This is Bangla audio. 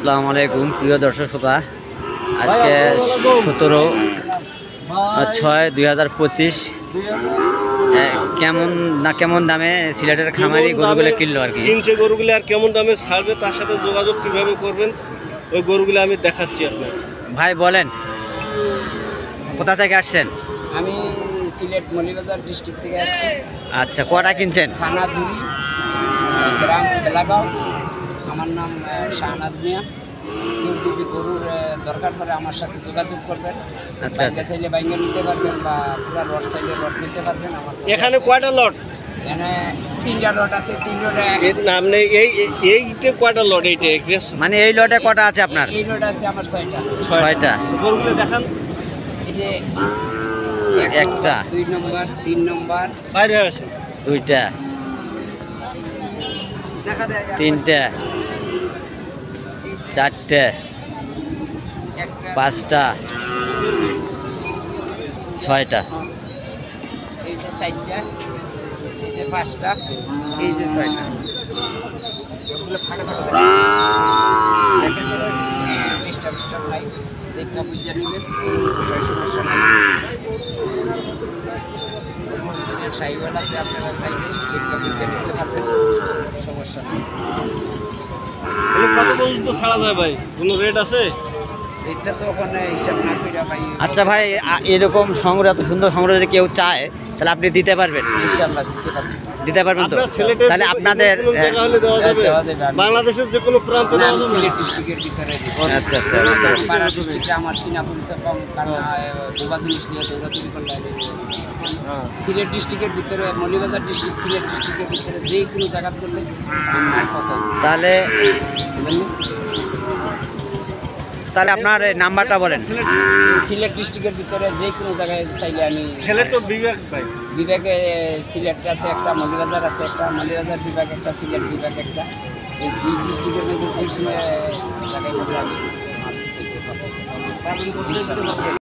আসসালামু আলাইকুম প্রিয় দর্শক শ্রোতা, আজকে 17/6/2025 কেমন দামে সিলেটের খামারি গরুগুলো কিনলো আর কি কিনছে গরুগুলো আর কেমন দামে ছাড়বে তার সাথে যোগাযোগ কিভাবে করবেন ওই গরুগুলো আমি দেখাচ্ছি আপনার। ভাই বলেন, কোথা থেকে আসছেন? আমি সিলেট মৌলভীবাজার ডিস্ট্রিক্ট থেকে আসছি। আচ্ছা, কটা কিনছেন? থানা জুড়ি, গ্রাম বেলাগাঁও। আমার নাম শাহনাজ মিয়া। কেউ যদি গরুর দরকার পড়ে আমার সাথে যোগাযোগ করবেন। আচ্ছা, বাইঙ্গা চাইলে বাইঙ্গা নিতে পারবেন বা পুরা রড চাইলে রড নিতে পারবেন। আমার এখানে কয়টা লট? এখানে 3টা রড আছে। 3 রডে এর নাম নেই। এইটা কয়টা লট? এইটা মানে এই লটে কটা আছে আপনার? এই রড আছে আমার 6টা। 6টা। গরুগুলো দেখান। এই যে একটা, 2 নম্বর, 3 নম্বর, বাইরে আছে 2টা, 3টে, 4টে, 5টা, 6টা। এই যে 4টা, এই যে 5টা, এই যে 6টা। এগুলো ফাটা ফাটা ডিস্টার্ব নাই, দেখনা বুঝে নেবেন, সমস্যা নাই। সাইকেল আছে আপনারা সাইডে, দেখনা বুঝে নিতে পারবেন, সমস্যা নেই। কত পর্যন্ত ছাড়া যায় ভাই? কোনো রেট আছে? এটা তো ওখানে হিসাব না করে ভাই। আচ্ছা ভাই, এরকম সংগ্রহ, এত সুন্দর সংগ্রহ যদি কেউ চায় তাহলে আপনি দিতে পারবেন? ইনশাআল্লাহ দিতে পারবেন। দিতে পারবেন তো? তাহলে আপনাদের বাংলাদেশের যে কোনো প্রান্তে না, আমি সিলেট ডিস্ট্রিক্টের ভিতরে। আচ্ছা আচ্ছা, পাড়া ডিস্ট্রিক্টে আমার চিনা পরিচয় কম, কারণ বোবা জিনিস নিয়ে দৌড়াদৌড়ি করলে সিলেট ডিস্ট্রিক্টের ভিতরে, মৌলভীবাজার ডিস্ট্রিক্ট, সিলেট ডিস্ট্রিক্টের ভিতরে যে কোনো জায়গা করলে আমি মাল পছন্দ। তাহলে আপনার নাম্বারটা বলেন। সিলেট ডিস্ট্রিক্টের ভিতরে যে কোনো জায়গায় চাইলে আমি। ছেলে তো বিবেক ভাই। বিভাগে সিলেট আছে একটা, মৌলভীবাজার আছে একটা, মৌলভীবাজার বিভাগ একটা, সিলেট বিভাগ একটা। এই 2 ডিস্ট্রিক্টের মধ্যে যে কোনো জায়গায় করলে আমি মাল পছন্দ।